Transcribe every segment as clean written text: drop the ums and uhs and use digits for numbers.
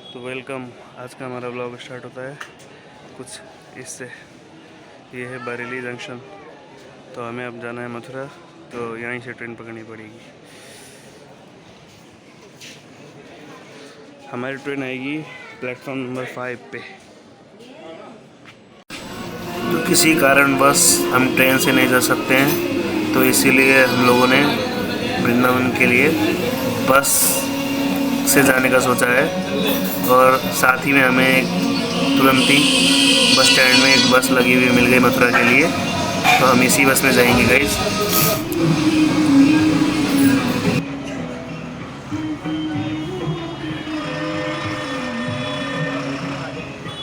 तो वेलकम। आज का हमारा ब्लॉग स्टार्ट होता है कुछ इससे। ये है बरेली जंक्शन। तो हमें अब जाना है मथुरा, तो यहीं से ट्रेन पकड़नी पड़ेगी। हमारी ट्रेन आएगी प्लेटफॉर्म नंबर 5 पे। तो किसी कारणवश हम ट्रेन से नहीं जा सकते हैं, तो इसीलिए हम लोगों ने वृंदावन के लिए बस से जाने का सोचा है। और साथ ही में हमें तुरंत ही बस स्टैंड में एक बस लगी हुई मिल गई मथुरा के लिए, तो हम इसी बस में जाएंगे गाइस।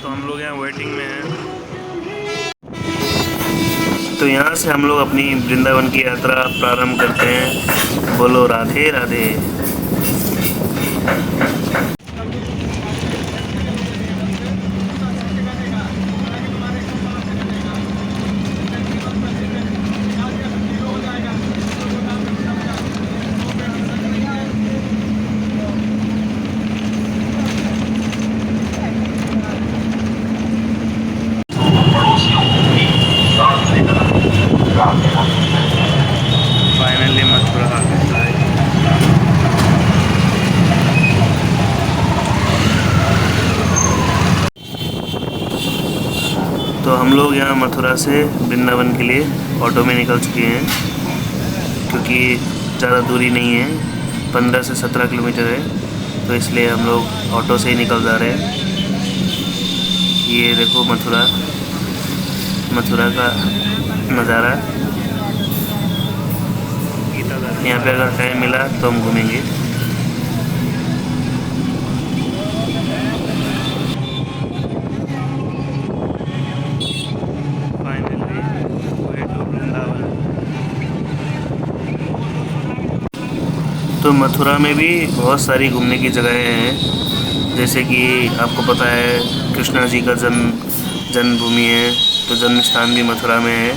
तो हम लोग यहाँ वेटिंग में हैं। तो यहाँ से हम लोग अपनी वृंदावन की यात्रा प्रारंभ करते हैं। बोलो राधे राधे। फाइनली मथुरा आ गए। तो हम लोग यहाँ मथुरा से वृंदावन के लिए ऑटो में निकल चुके हैं, क्योंकि ज़्यादा दूरी नहीं है, 15 से 17 किलोमीटर है, तो इसलिए हम लोग ऑटो से ही निकल जा रहे हैं। ये देखो मथुरा का नज़ारा। यहाँ पे अगर टाइम मिला तो हम घूमेंगे। तो मथुरा में भी बहुत सारी घूमने की जगहें हैं, जैसे कि आपको पता है कृष्णा जी का जन्मभूमि है, तो जन्म स्थान भी मथुरा में है।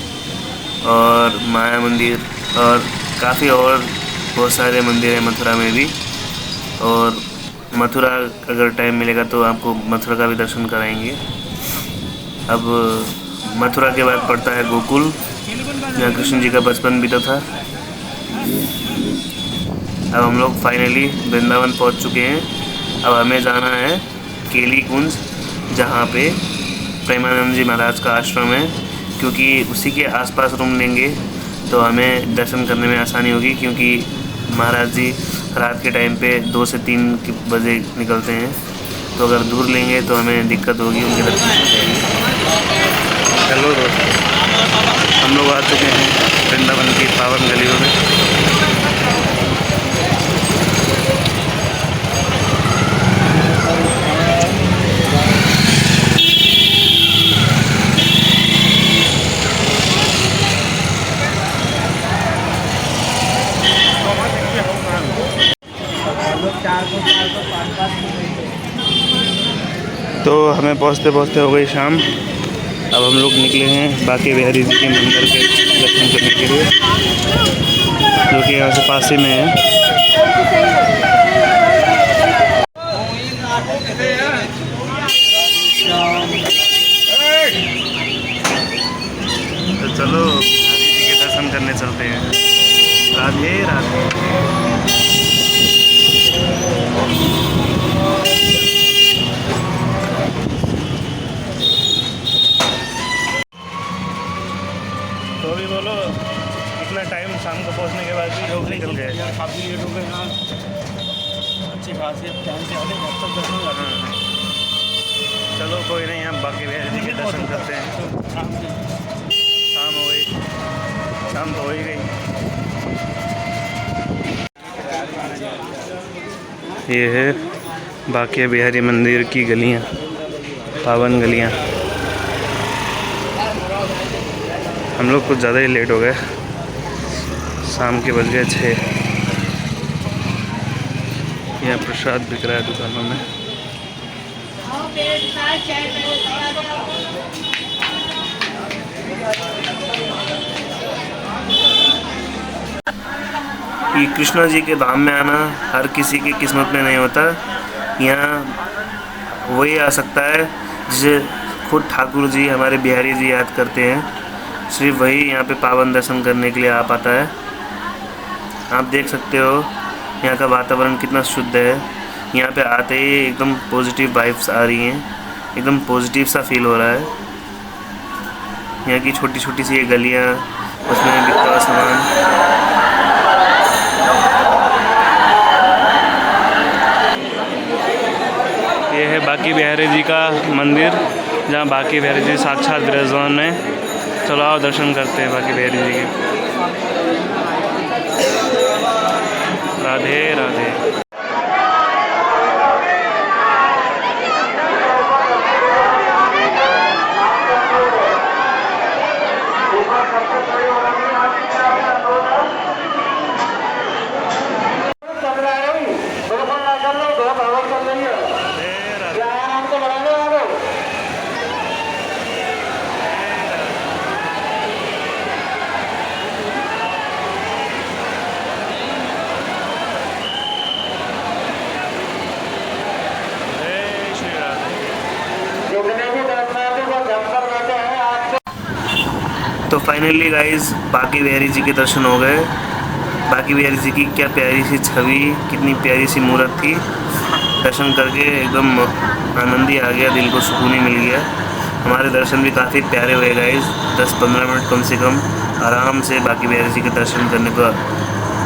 और माया मंदिर और काफ़ी और बहुत सारे मंदिर हैं मथुरा में भी। और मथुरा अगर टाइम मिलेगा तो आपको मथुरा का भी दर्शन कराएंगे। अब मथुरा के बाद पड़ता है गोकुल, जहाँ कृष्ण जी का बचपन बीता था। अब हम लोग फाइनली वृंदावन पहुंच चुके हैं। अब हमें जाना है केली कुंज, जहाँ पे प्रेमानंद जी महाराज का आश्रम है, क्योंकि उसी के आसपास रूम लेंगे तो हमें दर्शन करने में आसानी होगी, क्योंकि महाराज जी रात के टाइम पे 2 से 3 बजे निकलते हैं, तो अगर दूर लेंगे तो हमें दिक्कत होगी उनके दर्शन करने। हेलो दोस्तों, हम लोग आ चुके हैं वृंदावन की पावन गलियों में। तो हमें पहुँचते पहुँचते हो गई शाम। अब हम लोग निकले हैं बांके बिहारी जी के मंदिर के दर्शन करने के लिए, जो कि यहाँ से पास ही में है। तो चलो बिहारी जी के दर्शन करने चलते हैं। राधे राधे। तो अभी बोलो, इतना टाइम शाम को पहुंचने के बाद भी लोग निकल गए। काफ़ी लेट हो गए ना, अच्छी खासी टाइम से आधे घर तक दर्शन कर रहे हैं। चलो कोई नहीं, हम बांके बिहारी जी के दर्शन करते हैं। शाम हो गई, शाम तो हो ही गई। ये है बांके बिहारी मंदिर की गलियां, पावन गलियां। हम लोग कुछ ज़्यादा ही लेट हो गए, शाम के बज गए 6। यहाँ प्रसाद बिक रहा है दुकानों में। कि कृष्णा जी के धाम में आना हर किसी की किस्मत में नहीं होता। यहाँ वही आ सकता है जिसे खुद ठाकुर जी हमारे बिहारी जी याद करते हैं। सिर्फ वही यहाँ पे पावन दर्शन करने के लिए आ पाता है। आप देख सकते हो यहाँ का वातावरण कितना शुद्ध है। यहाँ पे आते ही एकदम पॉजिटिव वाइब्स आ रही हैं, एकदम पॉजिटिव सा फील हो रहा है। यहाँ की छोटी छोटी सी ये गलियाँ, उसमें बिकता हुआ सामान। ये है बांके बिहारी जी का मंदिर, जहाँ बांके बिहारी जी साक्षात विराजमान है। चलो आओ दर्शन करते हैं बांके बिहारी जी के। राधे राधे। तो फाइनली गाइस बांके बिहारी जी के दर्शन हो गए। बांके बिहारी जी की क्या प्यारी सी छवि, कितनी प्यारी सी मूर्त थी। दर्शन करके एकदम आनंद ही आ गया, दिल को सुकून ही मिल गया। हमारे दर्शन भी काफ़ी प्यारे हुए गाइस। 10-15 मिनट कम से कम आराम से बांके बिहारी जी के दर्शन करने का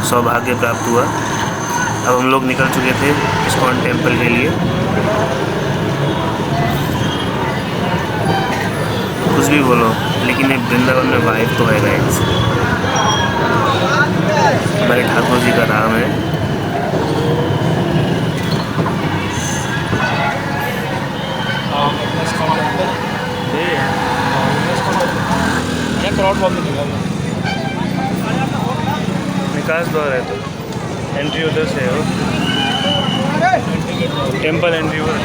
सौभाग्य प्राप्त हुआ। अब हम लोग निकल चुके थे इस्कॉन टेम्पल के लिए। कुछ भी बोलो, लेकिन ये वृंदावन में वाइब तो है गाइस। हमारे ठाकुर जी का नाम है। विकास द्वार है तो एंट्री उधर से हो, टेम्पल एंट्री उधर।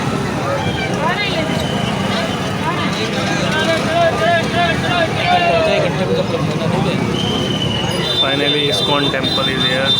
Finally, ISKCON temple is here.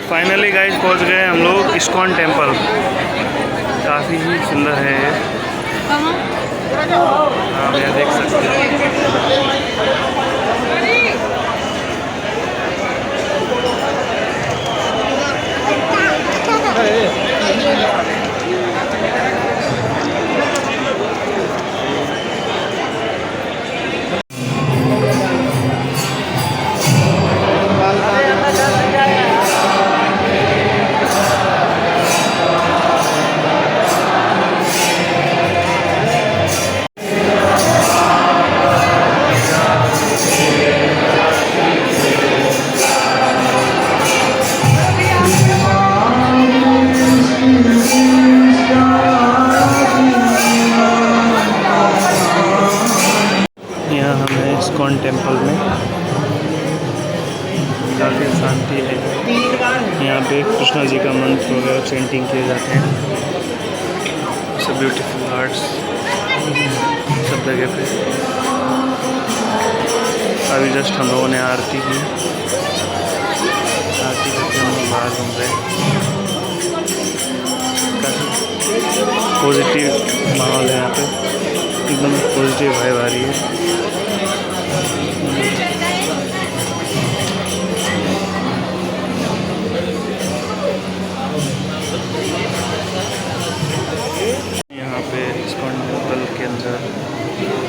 Finally guys पहुंच गए हम लोग इस्कॉन टेम्पल। काफ़ी ही सुंदर है ये, आप यहाँ देख सकते हैं। यहाँ हम हैं इस्कॉन टेम्पल में। काफ़ी शांति है यहाँ पे। कृष्णा जी का मंत्र वगैरह चेंटिंग किए जाते हैं। सब ब्यूटीफुल आर्ट्स सब जगह पे। अभी जस्ट हम लोगों ने आरती की, आरती करके हम लोग बाहर घूम रहे हैं। काफ़ी पॉजिटिव माहौल है यहाँ पे, एकदम पॉजिटिव वाइब आ रही है। यहाँ पे इस्कॉन टेम्पल के अंदर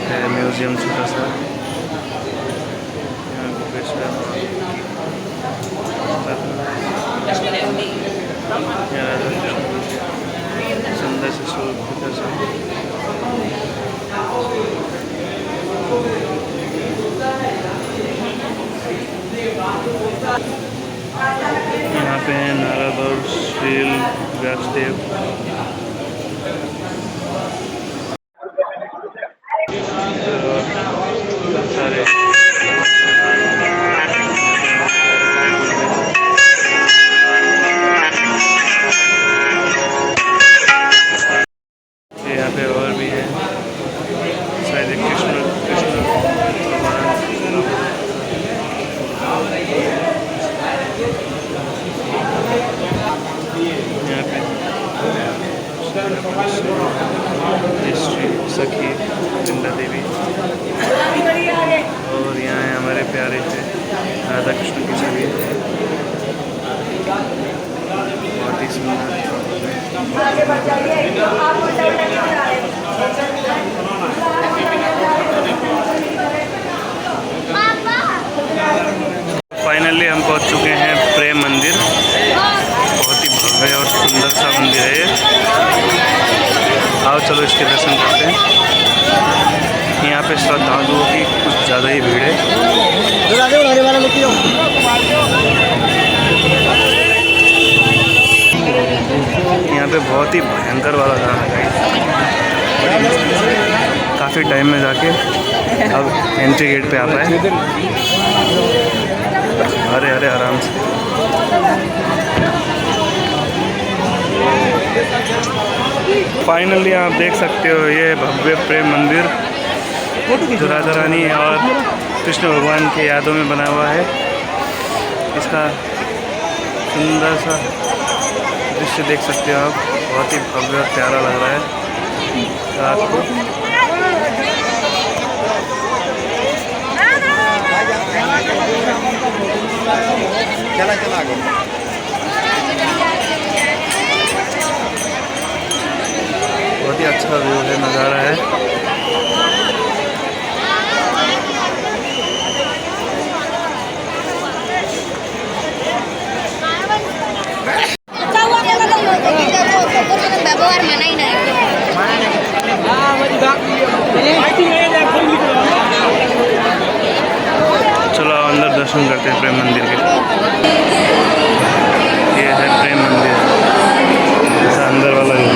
है म्यूज़ियम छोटा सा। यहाँ सुंदर से छोटा सा यहाँ पे है नारद और श्रील व्यासदेव। पे श्रद्धालुओं की कुछ ज़्यादा ही भीड़ है। यहाँ पे बहुत ही भयंकर वाला गाना है। काफ़ी टाइम में जाके अब एंट्री गेट पे आ पाए। अरे अरे आराम से। फाइनली आप देख सकते हो ये भव्य प्रेम मंदिर जो राधा रानी और कृष्ण भगवान के यादों में बना हुआ है। इसका सुंदर सा दृश्य देख सकते हो आप। बहुत ही भव्य और प्यारा लग रहा है रात को। बहुत ही अच्छा व्यू है, नज़ारा है। ব্যবহার মানাই না चलो अंदर दर्शन करते हैं प्रेम मंदिर के। ये है प्रेम मंदिर, ऐसा अंदर वाला है।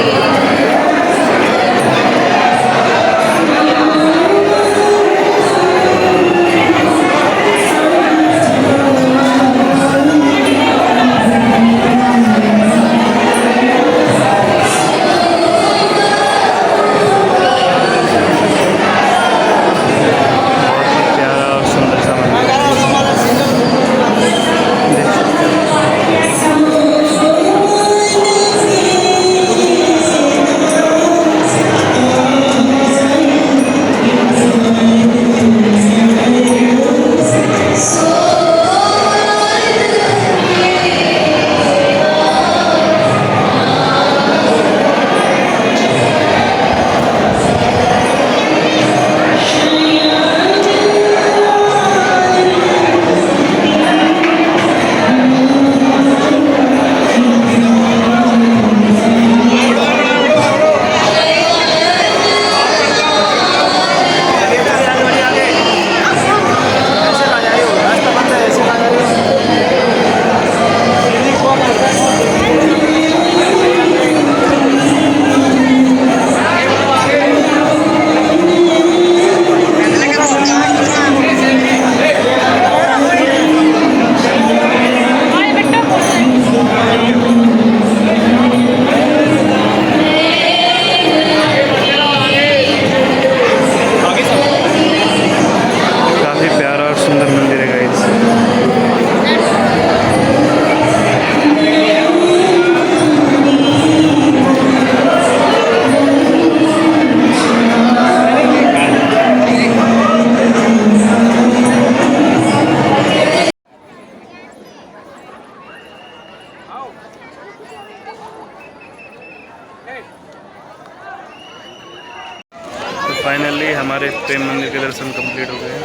फाइनली हमारे प्रेम मंदिर के दर्शन कंप्लीट हो गए हैं।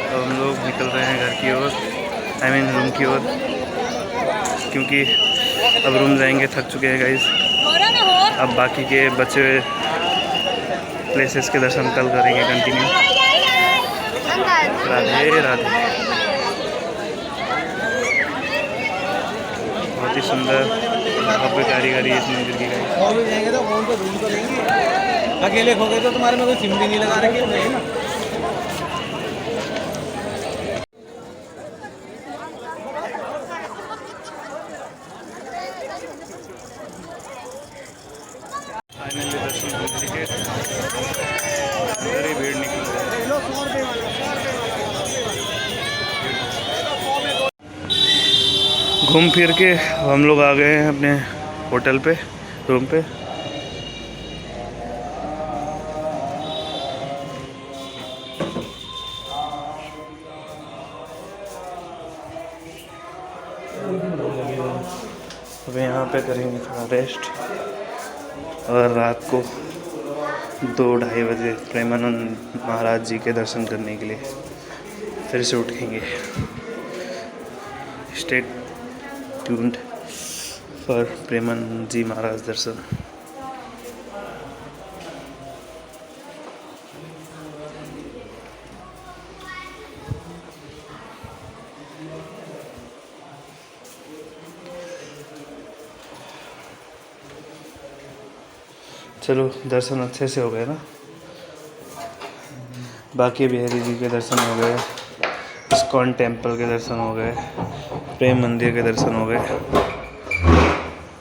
अब हम लोग निकल रहे हैं घर की ओर, आई मीन रूम की ओर, क्योंकि अब रूम जाएंगे, थक चुके हैं गाइस। अब बाकी के बचे हुए प्लेसेस के दर्शन कल करेंगे कंटिन्यू। राधे राधे। बहुत ही सुंदर भव्य कारीगरी इस मंदिर की गाइस। अकेले खो गए तो तुम्हारे में कोई सिम भी नहीं लगा रखी है ना। फाइनली दर्शन कंप्लीट। बड़ी भीड़ निकल रही है। घूम फिर के हम लोग आ गए हैं अपने होटल पे, रूम पे। अब यहाँ पे करेंगे थोड़ा रेस्ट और रात को 2-2:30 बजे प्रेमानंद महाराज जी के दर्शन करने के लिए फिर से उठेंगे। स्टे ट्यून्ड फॉर प्रेमानंद जी महाराज दर्शन। चलो दर्शन अच्छे से हो गए ना। बाकी बिहारी जी के दर्शन हो गए, इस्कॉन टेम्पल के दर्शन हो गए, प्रेम मंदिर के दर्शन हो गए,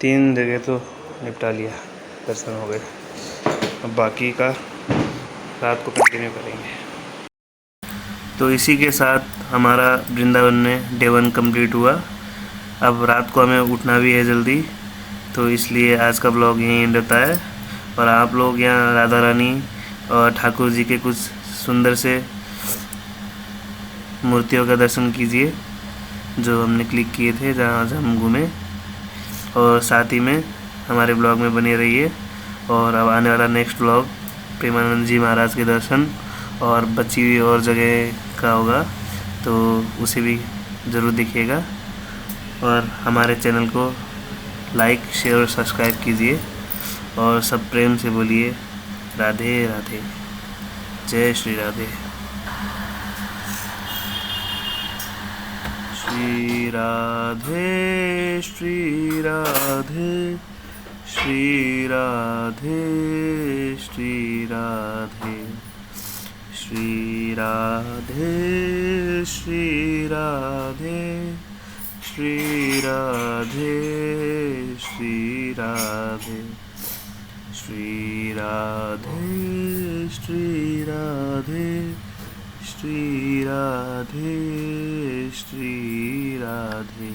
3 जगह तो निपटा लिया, दर्शन हो गए। अब बाकी का रात को कंटिन्यू करेंगे। तो इसी के साथ हमारा वृंदावन में डे 1 कंप्लीट हुआ। अब रात को हमें उठना भी है जल्दी, तो इसलिए आज का ब्लॉग यहीं एंड होता है। और आप लोग यहाँ राधा रानी और ठाकुर जी के कुछ सुंदर से मूर्तियों का दर्शन कीजिए जो हमने क्लिक किए थे जहाँ हम घूमे। और साथ ही में हमारे ब्लॉग में बने रहिए। और अब आने वाला नेक्स्ट ब्लॉग प्रेमानंद जी महाराज के दर्शन और बची हुई और जगह का होगा, तो उसे भी ज़रूर देखिएगा। और हमारे चैनल को लाइक, शेयर और सब्सक्राइब कीजिए। और सब प्रेम से बोलिए राधे राधे, जय श्री राधे। श्री राधे श्री राधे श्री राधे श्री राधे श्री राधे श्री राधे श्री राधे श्री राधे श्री राधे श्री राधे श्री राधे श्री राधे।